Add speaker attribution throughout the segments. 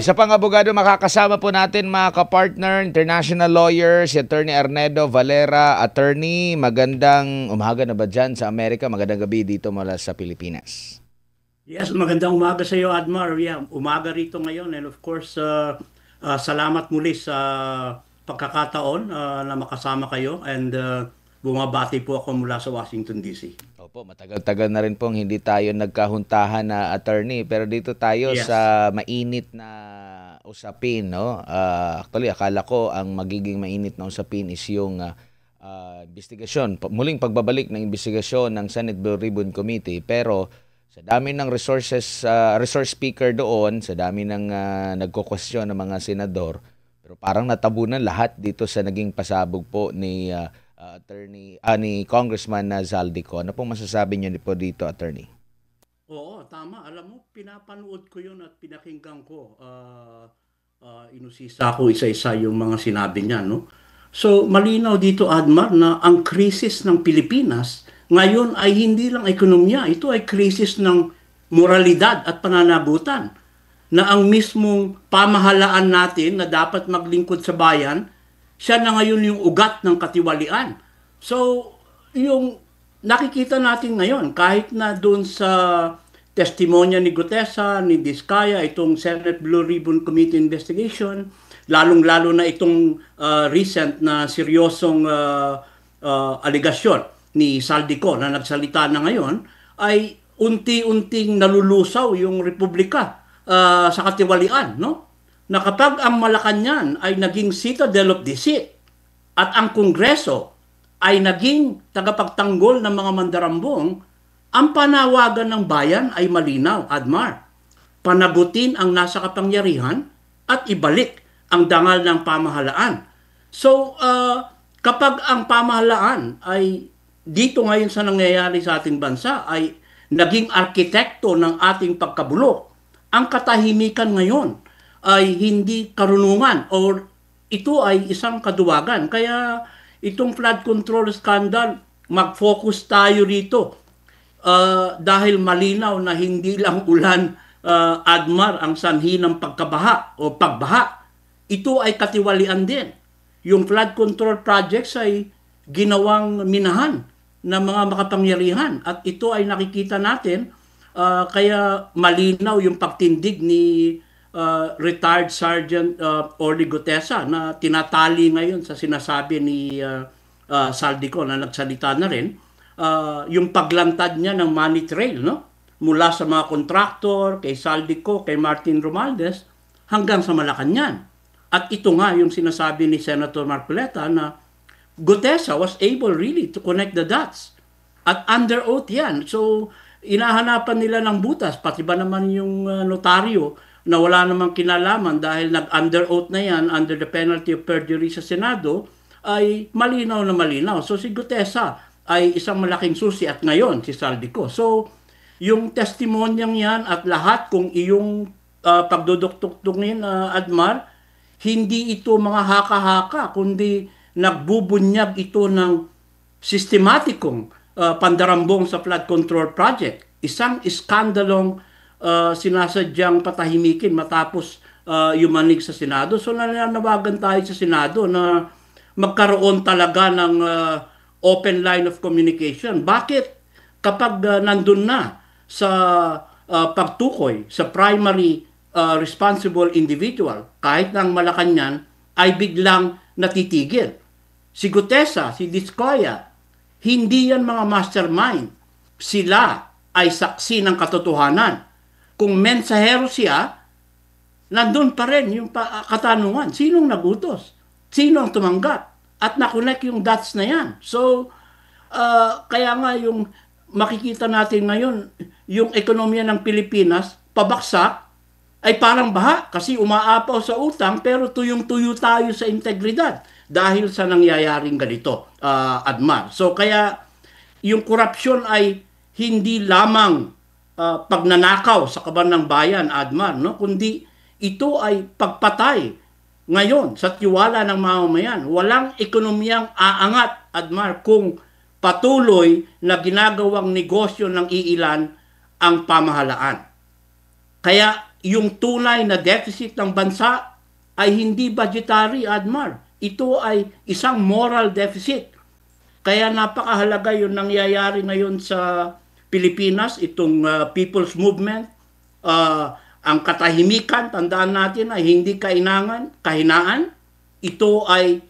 Speaker 1: Isa pang abogado makakasama po natin mga kapartner, international lawyer, si Attorney Arnedo Valera. Attorney, magandang umaga na ba dyan sa Amerika? Magandang gabi dito mula sa Pilipinas.
Speaker 2: Yes, magandang umaga sa iyo, Admar. Yeah, umaga rito ngayon. And of course, salamat muli sa pagkakataon na makasama kayo. And bumabati po ako mula sa Washington, D.C.
Speaker 1: Opo, matagal-tagal na rin pong hindi tayo nagkahuntahan na attorney. Pero dito tayo
Speaker 2: Yes.
Speaker 1: sa mainit na usapin, no? Actually, akala ko ang magiging mainit na usapin is yung investigasyon, muling pagbabalik ng investigasyon ng Senate Blue Ribbon Committee. Pero sa dami ng resource speaker doon, sa dami ng nagko-question ng mga senador, pero parang natabunan lahat dito sa naging pasabog po ni ni Congressman Zaldico. Ano pong masasabi niyo po dito, Attorney?
Speaker 2: Oo, tama. Alam mo, pinapanood ko yun at pinakinggan ko. Inusisa ko isa-isa yung mga sinabi niya, no? So, malinaw dito, Admar, na ang krisis ng Pilipinas ngayon ay hindi lang ekonomiya. Ito ay krisis ng moralidad at pananagutan na ang mismong pamahalaan natin na dapat maglingkod sa bayan, siya na ngayon yung ugat ng katiwalian. So, yung nakikita natin ngayon, kahit na doon sa testimonya ni Gutesa, ni Diskaya, itong Senate Blue Ribbon Committee investigation, lalong-lalo na itong recent na seryosong aligasyon ni Saldico na nagsalita na ngayon, ay unti-unting nalulusaw yung Republika sa katiwalian, no? Na kapag ang Malacanang ay naging citadel of deceit at ang Kongreso ay naging tagapagtanggol ng mga mandarambong, ang panawagan ng bayan ay malinaw, Admar. Panagutin ang nasa kapangyarihan at ibalik ang dangal ng pamahalaan. So, kapag ang pamahalaan ay dito ngayon sa nangyayari sa ating bansa ay naging arkitekto ng ating pagkabulok, ang katahimikan ngayon ay hindi karunungan or ito ay isang kaduwagan. Kaya itong flood control scandal, mag-focus tayo rito dahil malinaw na hindi lang ulan, Admar, ang sanhi ng pagkabaha o pagbaha. Ito ay katiwalian din. Yung flood control projects ay ginawang minahan ng mga makapangyarihan at ito ay nakikita natin kaya malinaw yung pagtindig ni retired Sergeant Orly Gutesa na tinatali ngayon sa sinasabi ni Saldico na nagsalita na rin, yung paglantad niya ng money trail, no? Mula sa mga kontraktor, kay Saldico, kay Martin Romualdez, hanggang sa Malacanang. At ito nga yung sinasabi ni Senator Marcoleta na Gutesa was able really to connect the dots. At under oath yan. So, inahanapan nila ng butas, pati ba naman yung notaryo na wala namang kinalaman dahil nag-under oath na yan under the penalty of perjury sa Senado, ay malinaw na malinaw. So, si Gutesa ay isang malaking susi at ngayon si Saldico. So, yung testimonyang yan at lahat kung iyong pagduduktuktukin, Admar, hindi ito mga haka-haka, kundi nagbubunyag ito ng sistematikong pandarambong sa flood control project. Isang iskandalong sinasadyang patahimikin matapos yumanig sa Senado. So nananawagan tayo sa Senado na magkaroon talaga ng open line of communication. Bakit kapag nandun na sa pagtukoy sa primary responsible individual, kahit ng Malacanang, ay biglang natitigil? Si Gutesa, si Diskaya, hindi yan mga mastermind. Sila ay saksi ng katotohanan. Kung mensahero siya, nandun pa rin yung katanungan. Sinong nagutos? Sino ang tumanggap? At nakonek yung dots na yan. So, kaya nga yung makikita natin ngayon, yung ekonomiya ng Pilipinas, pabaksak, ay parang baha kasi umaapaw sa utang pero tuyong-tuyo tayo sa integridad dahil sa nangyayaring ganito, Admar. So kaya yung korupsyon ay hindi lamang pagnanakaw sa kaban ng bayan, Admar, no? Kundi ito ay pagpatay ngayon sa tiwala ng mamamayan. Walang ekonomiyang aangat, Admar, kung patuloy na ginagawang negosyo ng iilan ang pamahalaan. Kaya yung tunay na deficit ng bansa ay hindi budgetary, Admar. Ito ay isang moral deficit. Kaya napakahalaga yung nangyayari ngayon sa Pilipinas, itong People's Movement, ang katahimikan, tandaan natin ay hindi kahinaan. Ito ay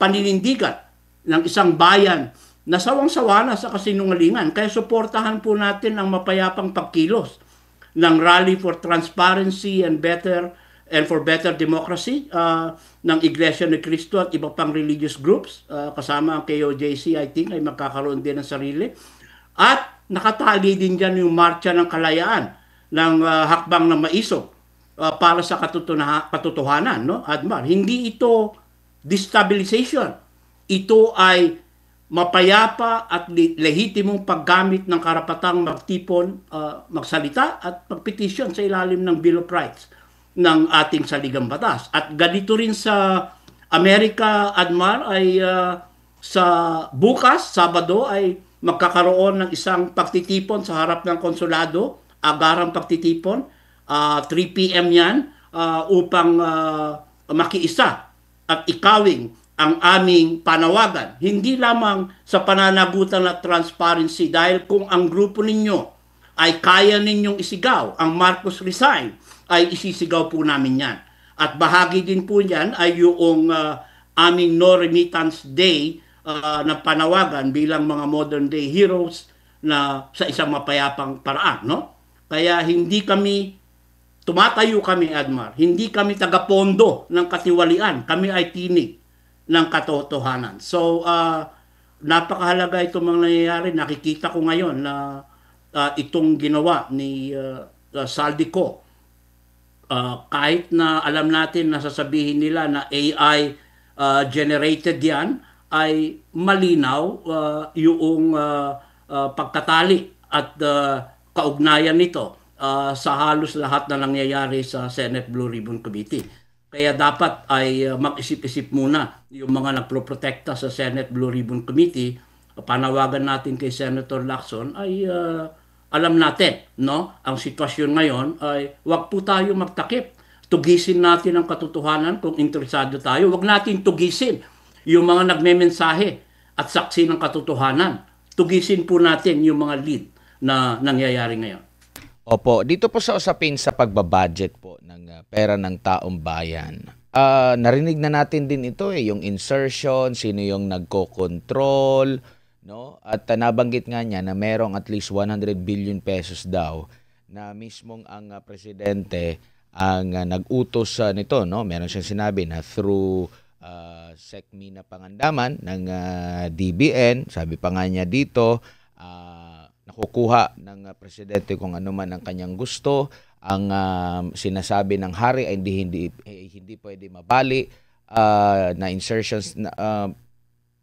Speaker 2: paninindigan ng isang bayan na sawang-sawa na sa kasinungalingan. Kaya suportahan po natin ang mapayapang pagkilos ng Rally for Transparency and for Better Democracy ng Iglesia ni Cristo at iba pang religious groups, kasama ang KOJC, I think, ay magkakaroon din ng sarili. At nakatali din dyan yung Marcha ng Kalayaan ng Hakbang ng Maisog para sa katotohanan, no, Admar. Hindi ito destabilization. Ito ay mapayapa at lehitimong paggamit ng karapatang magtipon, magsalita at magpetisyon sa ilalim ng Bill of Rights ng ating saligang batas. At ganito rin sa Amerika, Admar, ay sa bukas, Sabado, ay magkakaroon ng isang pagtitipon sa harap ng konsulado, agarang pagtitipon, 3 p.m. yan, upang makiisa at ikawing ang aming panawagan. Hindi lamang sa pananagutan at transparency, dahil kung ang grupo ninyo ay kaya ninyong isigaw, ang Marcos Resign, ay isisigaw po namin yan. At bahagi din po yan ay yung aming No Remittance Day na panawagan bilang mga modern day heroes na sa isang mapayapang paraan, no? Kaya hindi kami tumatayo kami, Admar. Hindi kami tagapondo ng katiwalian. Kami ay tinig ng katotohanan. So, napakahalaga itong mga nangyayari. Nakikita ko ngayon na itong ginawa ni Saldico. Kahit na alam natin na sasabihin nila na AI generated yan, ay malinaw yung pagtatali at kaugnayan nito sa halos lahat na nangyayari sa Senate Blue Ribbon Committee. Kaya dapat ay mag-isip-isip muna yung mga nagproprotekta sa Senate Blue Ribbon Committee. Panawagan natin kay Senator Lacson ay alam natin, no? Ang sitwasyon ngayon ay wag po tayo magtakip. Tugisin natin ang katotohanan kung interesado tayo. Wag natin tugisin yung mga nagmemensahe at saksi ng katotohanan. Tugisin po natin yung mga lead na nangyayari ngayon.
Speaker 1: Opo, dito po sa usapin sa pagbabudget po ng pera ng taong bayan. Narinig na natin din ito yung insertion, sino yung nagko-control, no? At nabanggit nga niya na merong at least 100 billion pesos daw na mismong ang presidente ang nag-utos nito, no? Meron siyang sinabi na through SECMI na pangandaman ng DBN, sabi pa nga niya dito, nakukuha ng presidente kung ano man ang kanyang gusto. Ang sinasabi ng hari ay hindi pwede mabali na insertions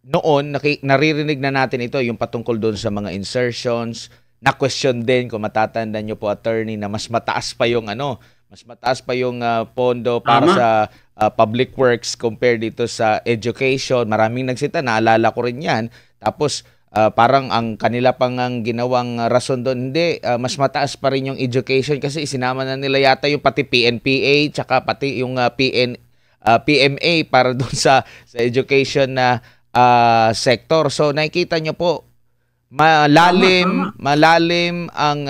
Speaker 1: noon naririnig na natin ito yung patungkol doon sa mga insertions na question din kung matatandaan niyo po, attorney, na mas mataas pa yung pondo para sa public works compared dito sa education. Maraming nagsita, naalala ko rin yan. Tapos parang ang kanila pang ang ginawang rason doon, hindi, mas mataas pa rin yung education kasi isinama na nila yata yung pati PNPA tsaka pati yung PMA para doon sa education na sector. So nakikita nyo po, malalim ang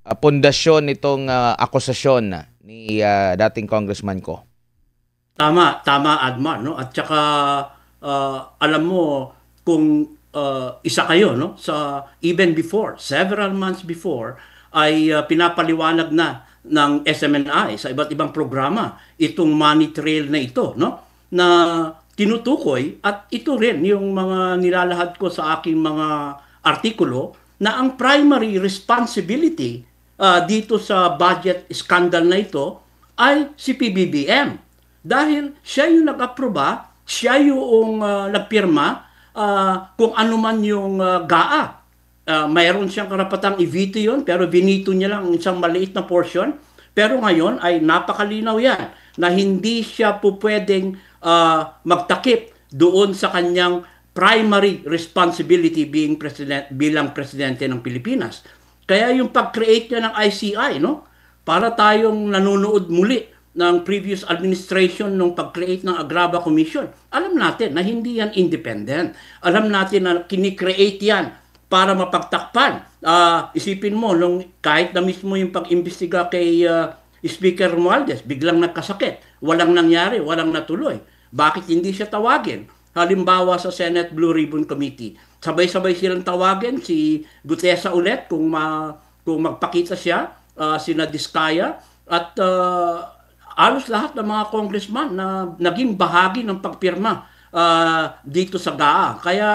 Speaker 1: pundasyon nitong akusasyon ni dating Congressman Ko.
Speaker 2: Tama, Admar, no? At saka alam mo, kung isa kayo, no, sa even before, several months before, ay pinapaliwanag na ng SMNI sa iba't ibang programa itong money trail na ito, no, na tinutukoy, at ito rin yung mga nilalahad ko sa aking mga artikulo, na ang primary responsibility dito sa budget scandal na ito ay si PBBM. Dahil siya yung nag-aproba, siya yung nagpirma kung ano man yung GAA. Mayroon siyang karapatang i-veto yun, pero binito niya lang isang maliit na portion. Pero ngayon ay napakalinaw yan na hindi siya po pwedeng magtakip doon sa kanyang primary responsibility bilang presidente ng Pilipinas. Kaya yung pag-create niya ng ICI, no? Para tayong nanonood muli ng previous administration nung pag-create ng Agraba Commission. Alam natin na hindi yan independent. Alam natin na kini-create yan para mapagtakpan. Isipin mo, nung kahit na mismo yung pag-imbestiga kay Speaker Romualdez, biglang nagkasakit. Walang nangyari, walang natuloy. Bakit hindi siya tawagin? Halimbawa sa Senate Blue Ribbon Committee. Sabay-sabay silang tawagin si Gutesa ulit kung magpakita siya, sina Diskaya, at halos lahat ng mga congressman na naging bahagi ng pagpirma dito sa GAA. Kaya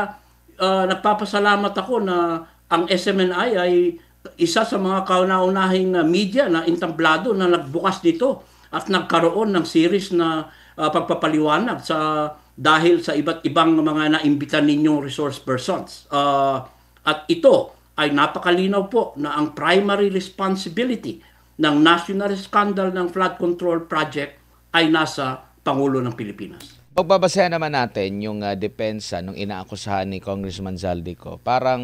Speaker 2: nagpapasalamat ako na ang SMNI ay isa sa mga kauna-unahing media na intamblado na nagbukas dito at nagkaroon ng series na pagpapaliwanag dahil sa iba't ibang mga naimbitan ninyong resource persons. At ito ay napakalinaw po na ang primary responsibility ng national scandal ng flood control project ay nasa Pangulo ng Pilipinas.
Speaker 1: Pagbabasehan naman natin yung depensa nung inaakusahan ni Congressman Zaldico, parang,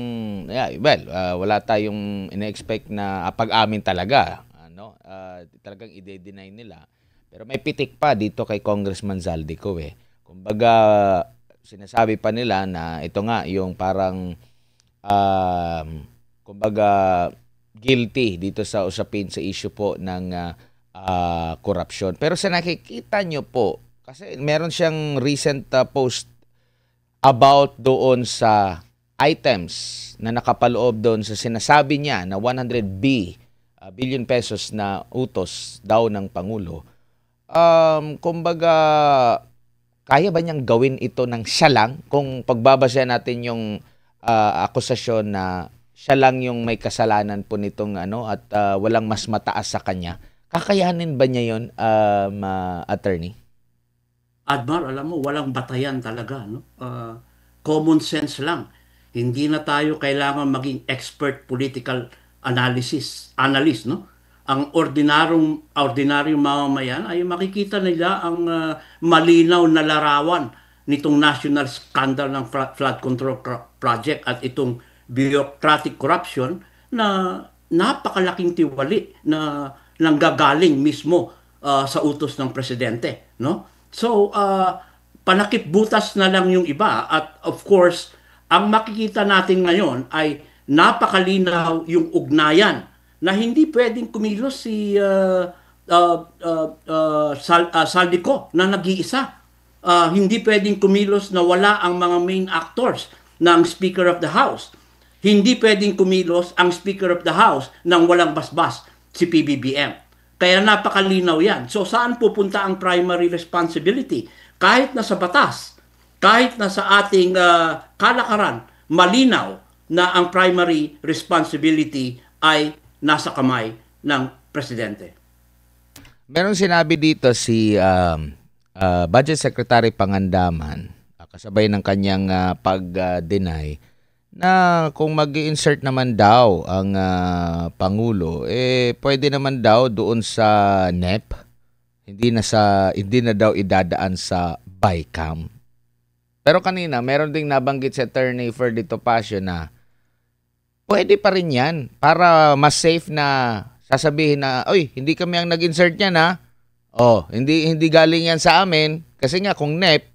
Speaker 1: wala tayong ina-expect na pag-amin talaga. Talagang ide-deny nila. Pero may pitik pa dito kay Congressman Zaldico eh. Kumbaga, sinasabi pa nila na ito nga yung parang, kumbaga, guilty dito sa usapin sa issue po ng corruption. Pero sa nakikita nyo po, kasi meron siyang recent post about doon sa items na nakapaloob doon sa sinasabi niya na 100 billion pesos na utos daw ng Pangulo. Kumbaga, kaya ba niyang gawin ito ng siya lang? Kung pagbabasehan natin yung akusasyon na siya lang yung may kasalanan po nitong at walang mas mataas sa kanya, kakayanin ba niya yun, attorney?
Speaker 2: Admar, alam mo, walang batayan talaga. No? Common sense lang. Hindi na tayo kailangan maging expert political analyst. No? Ang ordinaryong mamamayan ay makikita nila ang malinaw na larawan nitong national scandal ng flood control project at itong bureaucratic corruption na napakalaking tiwali na nanggagaling mismo sa utos ng presidente. No? So, panakip butas na lang yung iba at of course, ang makikita natin ngayon ay napakalinaw yung ugnayan na hindi pwedeng kumilos si Zaldico na nag-iisa. Hindi pwedeng kumilos na wala ang mga main actors ng Speaker of the House. Hindi pwedeng kumilos ang Speaker of the House nang walang basbas, si PBBM. Kaya napakalinaw yan. So saan pupunta ang primary responsibility? Kahit na sa batas, kahit na sa ating kalakaran, malinaw na ang primary responsibility ay nasa kamay ng presidente.
Speaker 1: Meron sinabi dito si Budget Secretary Pangandaman, kasabay ng kanyang pag-deny, na kung mag-i-insert naman daw ang Pangulo, pwede naman daw doon sa NEP, hindi na daw idadaan sa BICAM. Pero kanina, meron ding nabanggit si Attorney Ferdy Topacio na pwede pa rin yan para mas safe na sasabihin na, oy, hindi kami ang nag-insert niyan ha. Hindi galing yan sa amin kasi nga kung NEP,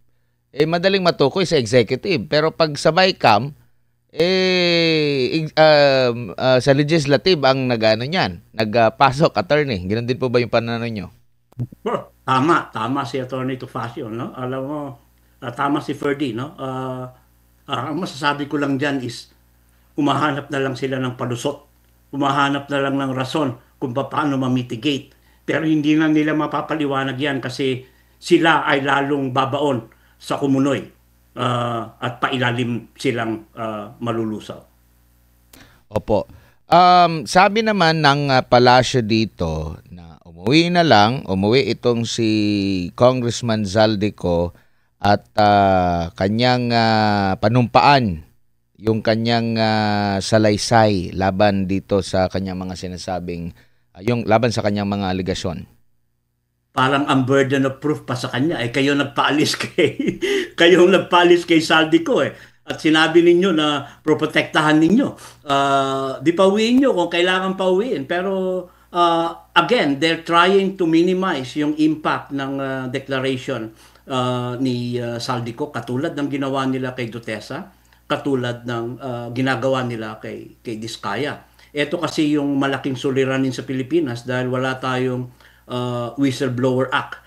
Speaker 1: madaling matukoy sa executive. Pero pag sa BICAM, sa legislative ang nagpasok, attorney. Ganoon din po ba yung pananaw nyo?
Speaker 2: Tama si Attorney Topacio, no? Alam mo, tama si Ferdy, no? Ang masasabi ko lang diyan is humahanap na lang sila ng palusot. Humahanap na lang ng rason kung paano ma-mitigate. Pero hindi na nila mapapaliwanag yan kasi sila ay lalong babaon sa kumunoy. At pailalim silang malulusaw.
Speaker 1: Opo. Sabi naman ng palasyo dito na umuwi itong si Congressman Zaldico at kanyang panumpaan yung kanyang salaysay laban dito sa kanyang mga sinasabing, yung laban sa kanyang mga aligasyon.
Speaker 2: Parang ang burden of proof pa sa kanya kayong nagpaalis kay Zaldico at sinabi ninyo na proprotektahan ninyo. Di pauwiin nyo kung kailangan pauwiin. Pero again, they're trying to minimize yung impact ng declaration ni Saldico, katulad ng ginawa nila kay Dutesa, katulad ng ginagawa nila kay Diskaya. Ito kasi yung malaking suliranin sa Pilipinas dahil wala tayong Whistleblower Act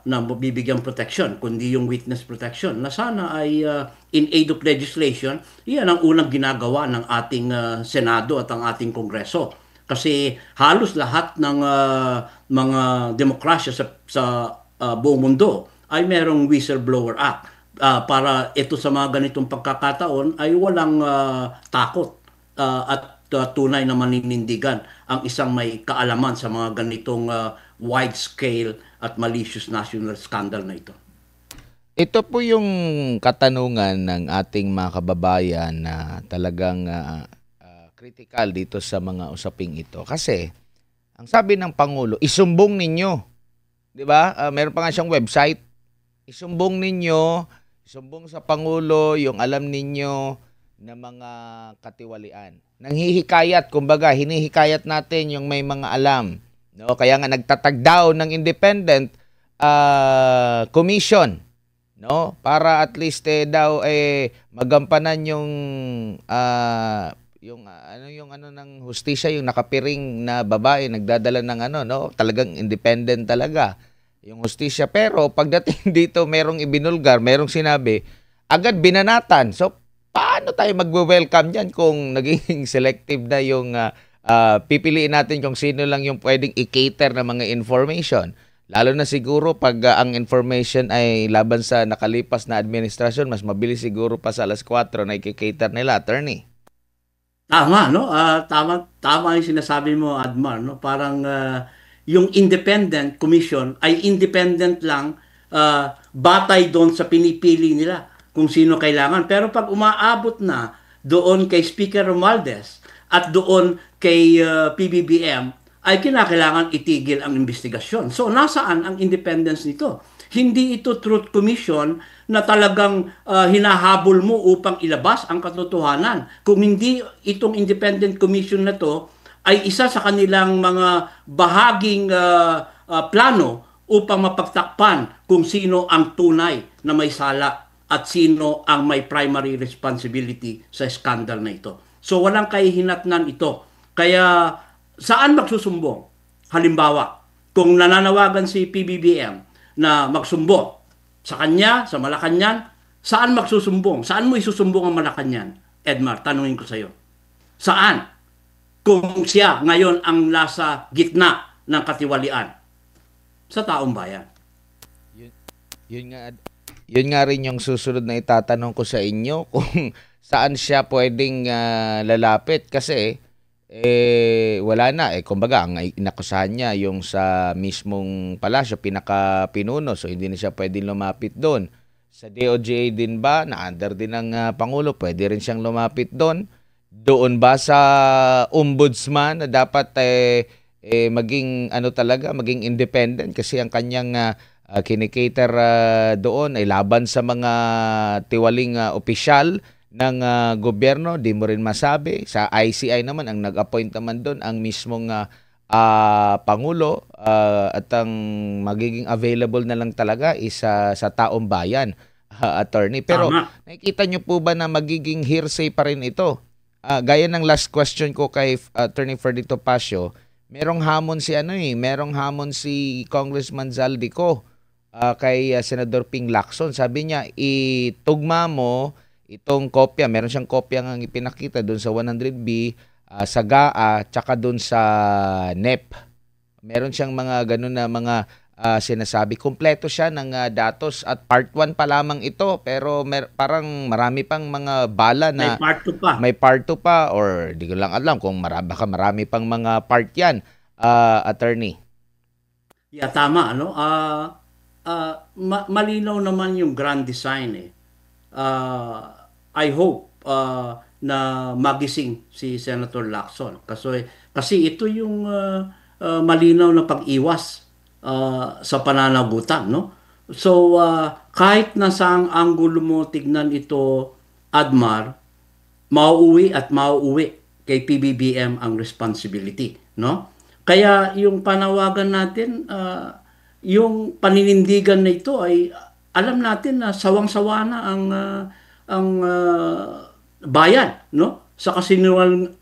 Speaker 2: na bibigyan protection, kundi yung witness protection na sana ay in aid of legislation. Iyan ang unang ginagawa ng ating Senado at ang ating Kongreso. Kasi halos lahat ng mga demokrasya sa buong mundo ay merong Whistleblower Act para ito sa mga ganitong pagkakataon ay walang takot at tunay na maninindigan ang isang may kaalaman sa mga ganitong wide-scale at malicious national scandal na ito.
Speaker 1: Ito po yung katanungan ng ating mga kababayan na talagang critical dito sa mga usaping ito. Kasi, ang sabi ng Pangulo, isumbong ninyo. Di ba? Meron pa nga siyang website. Isumbong ninyo, isumbong sa Pangulo yung alam ninyo na mga katiwalian. Nanghihikayat, kumbaga, hinihikayat natin yung may mga alam. No, kaya nga nagtatag daw ng independent commission, no, para at least daw magampanan yung ng hustisya, yung nakapiring na babae nagdadala ng no, talagang independent talaga yung hustisya. Pero pagdating dito merong ibinulgar, merong sinabi, agad binanatan. So paano tayo magwe-welcome diyan kung naging selective na yung pipiliin natin kung sino lang yung pwedeng i-cater na mga information. Lalo na siguro pag ang information ay laban sa nakalipas na administrasyon, mas mabilis siguro pa sa alas 4 na i-cater nila, attorney.
Speaker 2: Tama, no? Tama yung sinasabi mo, Admar, no? Parang yung independent commission ay independent lang batay doon sa pinipili nila kung sino kailangan. Pero pag umaabot na doon kay Speaker Romualdez at doon kay PBBM, ay kinakailangan itigil ang investigasyon. So, nasaan ang independence nito? Hindi ito truth commission na talagang hinahabol mo upang ilabas ang katotohanan. Kung hindi itong independent commission na to ay isa sa kanilang mga bahaging plano upang mapagtakpan kung sino ang tunay na may sala at sino ang may primary responsibility sa skandal na ito. So walang kahihinatnan ito. Kaya saan magsusumbong? Halimbawa, kung nananawagan si PBBM na magsumbong sa kanya, sa Malacanang, saan magsusumbong? Saan mo isusumbong ang Malacanang? Edmar, tanungin ko sa iyo. Saan? Kung siya ngayon ang nasa gitna ng katiwalian sa taong bayan.
Speaker 1: Yun nga rin yung susunod na itatanong ko sa inyo kung saan siya pwedeng lalapit kasi wala na kumbaga ang inakusahan niya yung sa mismong palasyo, pinaka-pinuno, so hindi na siya pwedeng lumapit doon. Sa DOJ din ba na under din ng Pangulo, pwede rin siyang lumapit doon? Doon ba sa ombudsman na dapat maging talaga, maging independent kasi ang kanyang kinikater doon ay laban sa mga tiwaling opisyal ng gobyerno, di mo rin masabi. Sa ICI naman, ang nag-appoint naman doon ang mismong Pangulo at ang magiging available na lang talaga is sa taong bayan, attorney. Pero nakikita nyo po ba na magiging hearsay pa rin ito? Gaya ng last question ko kay Attorney Ferdito Pasio, merong hamon si Congressman Zaldico kay Senador Ping Lacson. Sabi niya, itugma mo itong kopya, meron siyang kopya ng ipinakita doon sa 100B, sa GAA, tsaka doon sa NEP. Meron siyang mga ganun na mga sinasabi. Kompleto siya ng datos at part 1 pa lamang ito, pero parang marami pang mga bala na
Speaker 2: may part 2 pa.
Speaker 1: May part 2 pa or di ko lang alam kung baka marami pang mga part yan, attorney.
Speaker 2: Yeah, tama. Malinaw naman yung grand design I hope na magising si Senator Lacson kasi ito yung malinaw na pag-iwas sa pananagutan, no? So kahit na saang anggulo mo tignan ito, Admar, mauuwi at mauuwi kay PBBM ang responsibility, no? Kaya yung panawagan natin, yung paninindigan na ito ay alam natin na sawang-sawa na ang bayan, no? Sa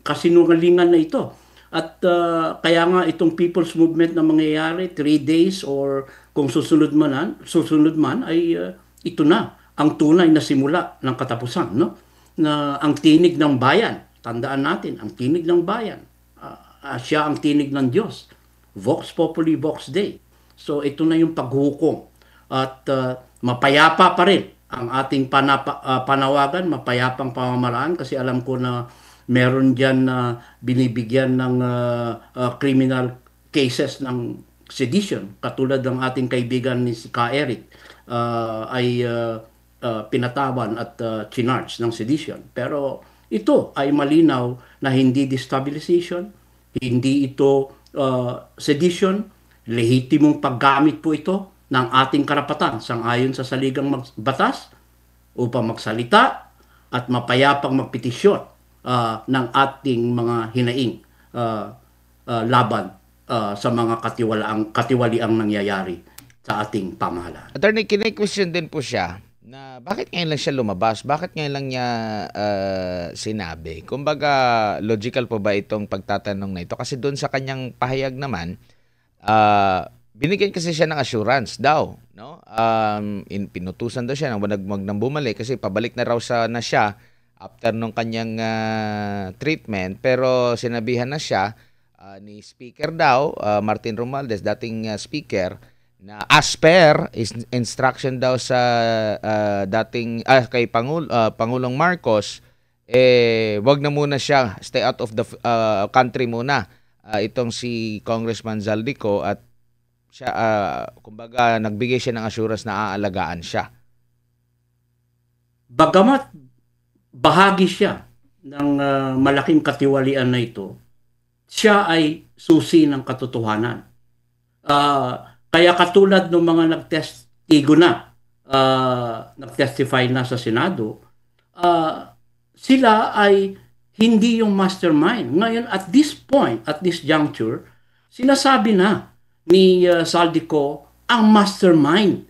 Speaker 2: kasinungalingan na ito. At kaya nga itong people's movement na mangyayari 3 days or kung susunod man ay ito na ang tunay na simula ng katapusan, no? Na ang tinig ng bayan, tandaan natin, ang tinig ng bayan, siya ang tinig ng Diyos. Vox Populi, Vox Dei. So ito na yung paghukom. At mapayapa pa rin ang ating panawagan, mapayapang pamamaraan, kasi alam ko na meron dyan na binibigyan ng criminal cases ng sedition. Katulad ng ating kaibigan ni si Ka Eric ay pinatawan at chinarge ng sedition. Pero ito ay malinaw na hindi destabilization, hindi ito sedition, lehitimong paggamit po ito ng ating karapatan sang-ayon sa saligang batas upang magsalita at mapayapang magpetisyon ng ating mga hinaing laban sa mga katiwaliang nangyayari sa ating pamahalaan.
Speaker 1: Attorney, kine-question din po siya na bakit ngayon lang siya lumabas? Bakit ngayon lang niya sinabi? Kumbaga, logical po ba itong pagtatanong na ito? Kasi doon sa kanyang pahayag naman, binigyan kasi siya ng assurance daw, no? Pinutusan daw siya ng wag nang bumalik kasi pabalik na raw na siya after nung kanyang treatment, pero sinabihan na siya ni Speaker daw, Martin Romualdez, dating speaker, na as per instruction daw sa dating kay Pangulong Marcos, wag na muna siya, stay out of the country muna itong si Congressman Zaldico, at siya kumbaga nagbigay siya ng assurance na aalagaan siya.
Speaker 2: Bagamat bahagi siya ng malaking katiwalian na ito, siya ay susi ng katotohanan. Kaya katulad ng mga nagtestigo na, nagtestify na sa Senado, sila ay hindi yung mastermind. Ngayon, at this point, at this juncture, sinasabi na ni Zaldico ang mastermind.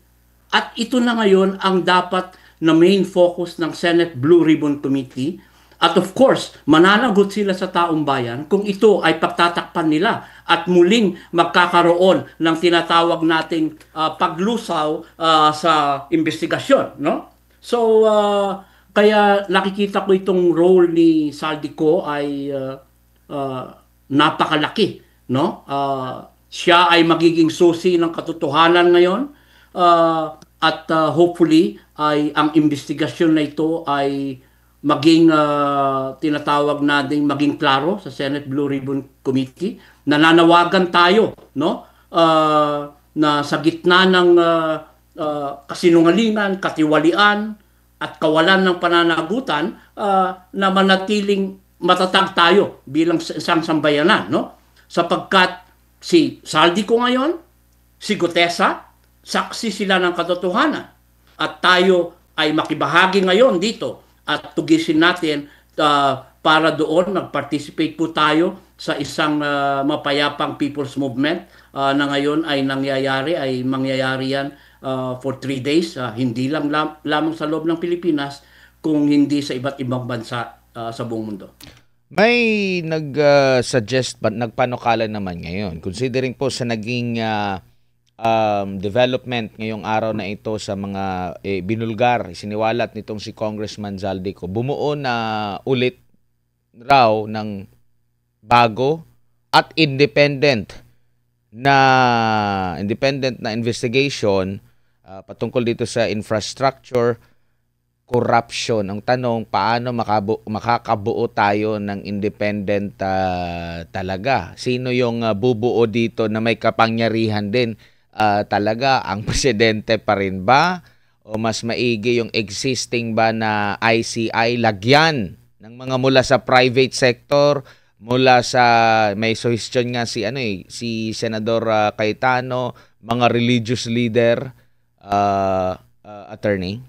Speaker 2: At ito na ngayon ang dapat na main focus ng Senate Blue Ribbon Committee. At of course, mananagot sila sa taong bayan kung ito ay pagtatakpan nila at muling magkakaroon ng tinatawag nating paglusaw sa investigasyon, no? So, kaya nakikita ko itong role ni Zaldico ay napakalaki, no? Siya ay magiging susi ng katotohanan ngayon, at hopefully ay ang investigasyon na ito ay maging tinatawag nating maging klaro sa Senate Blue Ribbon Committee. Nananawagan tayo, no? Na sa gitna ng kasinungalingan, katiwalian at kawalan ng pananagutan, na manatiling matatag tayo bilang isang sambayanan, no? Sapagkat si Zaldico ngayon, si Gutesa, saksi sila ng katotohanan. At tayo ay makibahagi ngayon dito at tugisin natin para doon mag-participate po tayo sa isang mapayapang people's movement na ngayon ay mangyayari yan for 3 days, hindi lang lamang sa loob ng Pilipinas, kung hindi sa iba't ibang bansa sa buong mundo.
Speaker 1: May nag-suggest, nagpanukala naman ngayon, considering po sa naging development ngayong araw na ito sa mga binulgar, isiniwalat nitong si Congressman Zaldico, bumuo na ulit raw ng bago at independent na investigation patungkol dito sa infrastructure corruption. Ang tanong, paano makakabuo tayo ng independent talaga? Sino yung bubuo dito na may kapangyarihan din? Talaga ang presidente pa rin ba o mas maigi yung existing ba na ICI, lagyan ng mga mula sa private sector, mula sa may suggestion nga si Senador Cayetano, mga religious leader, attorney?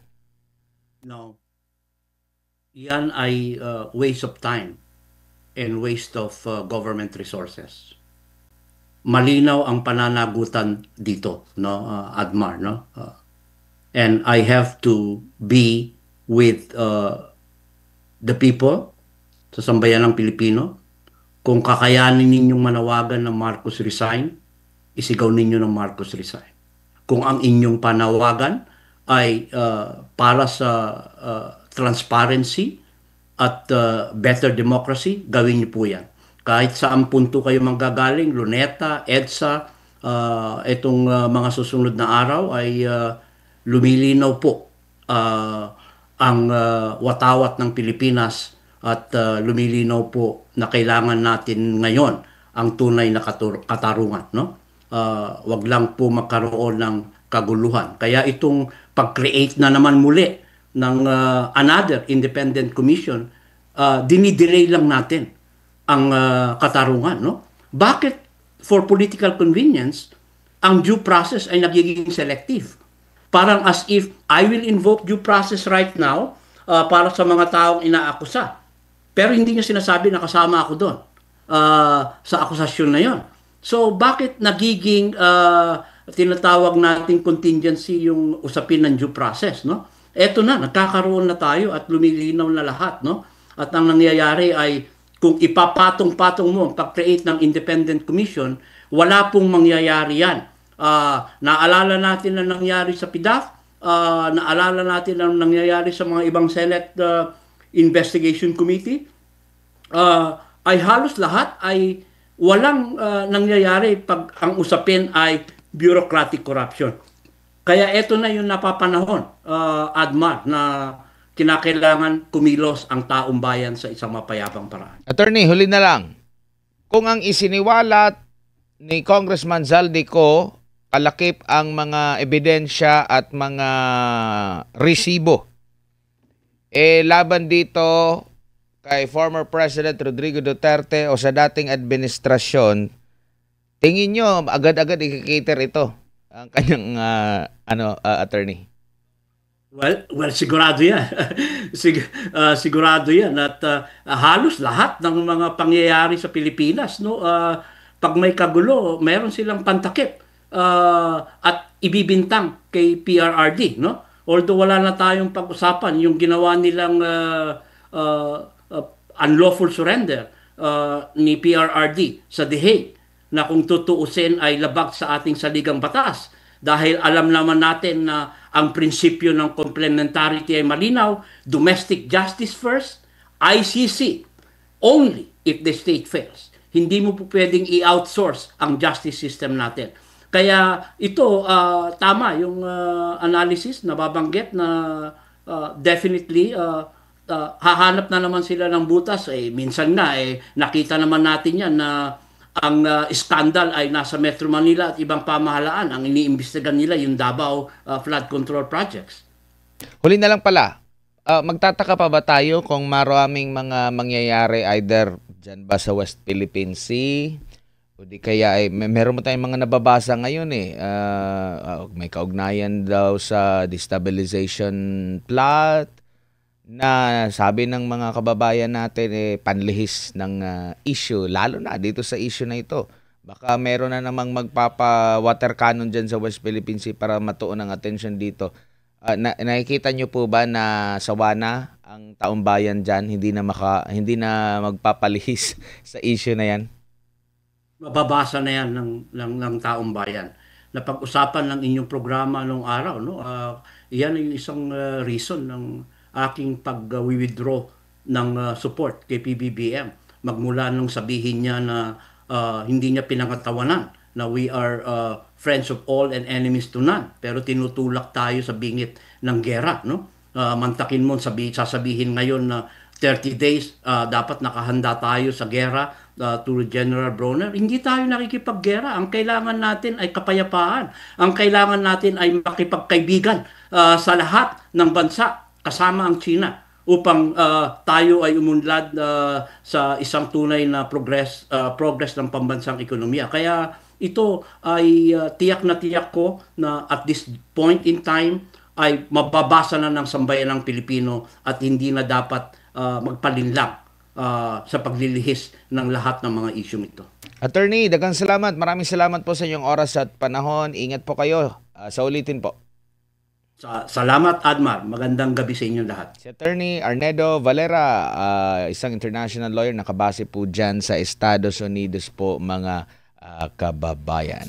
Speaker 2: No. Yan ay waste of time and waste of government resources. Malinaw ang pananagutan dito, no, Admar, no? And I have to be with the people sa sambayanang Pilipino. Kung kakayanin ninyong manawagan ng Marcos resign, isigaw ninyo ng Marcos resign. Kung ang inyong panawagan ay para sa transparency at better democracy, gawin niyo po yan. Kahit saan punto kayo manggagaling, Luneta, EDSA, itong mga susunod na araw ay lumilinaw po ang watawat ng Pilipinas at lumilinaw po na kailangan natin ngayon ang tunay na katarungan, no? Wag lang po magkaroon ng kaguluhan. Kaya itong pag-create na naman muli ng another independent commission, dinidelay lang natin ang katarungan, no? Bakit for political convenience ang due process ay nagiging selective? Parang as if I will invoke due process right now para sa mga taong inaakusa. Pero hindi niya sinasabi na kasama ako doon sa akusasyon na yon. So bakit nagiging tinatawag nating contingency yung usapin ng due process, no? Eto na, nagkakaroon na tayo at lumilinaw na lahat, no? At ang nangyayari ay kung ipapatong-patong mo ang pag-create ng independent commission, wala pong mangyayari yan. Naalala natin na nangyari sa PDAF, naalala natin ang nangyayari sa mga ibang Senate Investigation Committee, ay halos lahat ay walang nangyayari pag ang usapin ay bureaucratic corruption. Kaya ito na yung napapanahon, Admar, na kinakailangan kumilos ang taong bayan sa isang mapayapang paraan.
Speaker 1: Attorney, huli na lang. Kung ang isiniwalat ni Congressman Zaldico, kalakip ang mga ebidensya at mga resibo, laban dito kay former President Rodrigo Duterte o sa dating administrasyon, tingin nyo agad-agad i-cater ito ang kanyang attorney?
Speaker 2: Well, sigurado yan. Sigurado yan. At halos lahat ng mga pangyayari sa Pilipinas, no, pag may kagulo, meron silang pantakip at ibibintang kay PRRD, no? Although wala na tayong pag-usapan yung ginawa nilang unlawful surrender ni PRRD sa The Hague, na kung tutuusin ay labag sa ating saligang batas. Dahil alam naman natin na ang prinsipyo ng complementarity ay malinaw, domestic justice first, ICC only if the state fails. Hindi mo po pwedeng i-outsource ang justice system natin. Kaya ito, tama yung analysis na babanggit na definitely hahanap na naman sila ng butas. Minsan nga, nakita naman natin yan na ang skandal ay nasa Metro Manila at ibang pamahalaan. Ang iniimbestigan nila yung Davao flood control projects.
Speaker 1: Huli na lang pala, magtataka pa ba tayo kung maraming mga mangyayari either dyan ba sa West Philippine Sea o di kaya meron mo tayong mga nababasa ngayon may kaugnayan daw sa destabilization plot na sabi ng mga kababayan natin panlihis ng issue, lalo na dito sa issue na ito. Baka meron na namang magpapa-water cannon dyan sa West Philippine Sea para matuon ang attention dito. Nakikita nyo po ba na sawa na ang taong bayan dyan, hindi na magpapalihis sa issue na yan?
Speaker 2: Mababasa na yan ng taong bayan. Napag-usapan ng inyong programa nung araw, no? Iyan ay isang reason ng aking pag-withdraw ng support kay PBBM. Magmula nung sabihin niya na hindi niya pinangatawanan na we are friends of all and enemies to none. Pero tinutulak tayo sa bingit ng gera, no? Mantakin mo, sasabihin ngayon na 30 days dapat nakahanda tayo sa gera to General Bronner. Hindi tayo nakikipaggera. Ang kailangan natin ay kapayapaan. Ang kailangan natin ay makipagkaibigan sa lahat ng bansa kasama ang China upang tayo ay umunlad sa isang tunay na progress ng pambansang ekonomiya. Kaya ito ay tiyak na tiyak ko na at this point in time ay mababasa na ng sambayanang Pilipino at hindi na dapat magpalinlang sa paglilihis ng lahat ng mga isyung ito.
Speaker 1: Attorney, daghang salamat. Maraming salamat po sa inyong oras at panahon. Ingat po kayo. Sa ulitin po.
Speaker 2: Salamat, Admar. Magandang gabi sa inyong lahat.
Speaker 1: Si Attorney Arnedo Valera, isang international lawyer, nakabase po dyan sa Estados Unidos po, mga kababayan.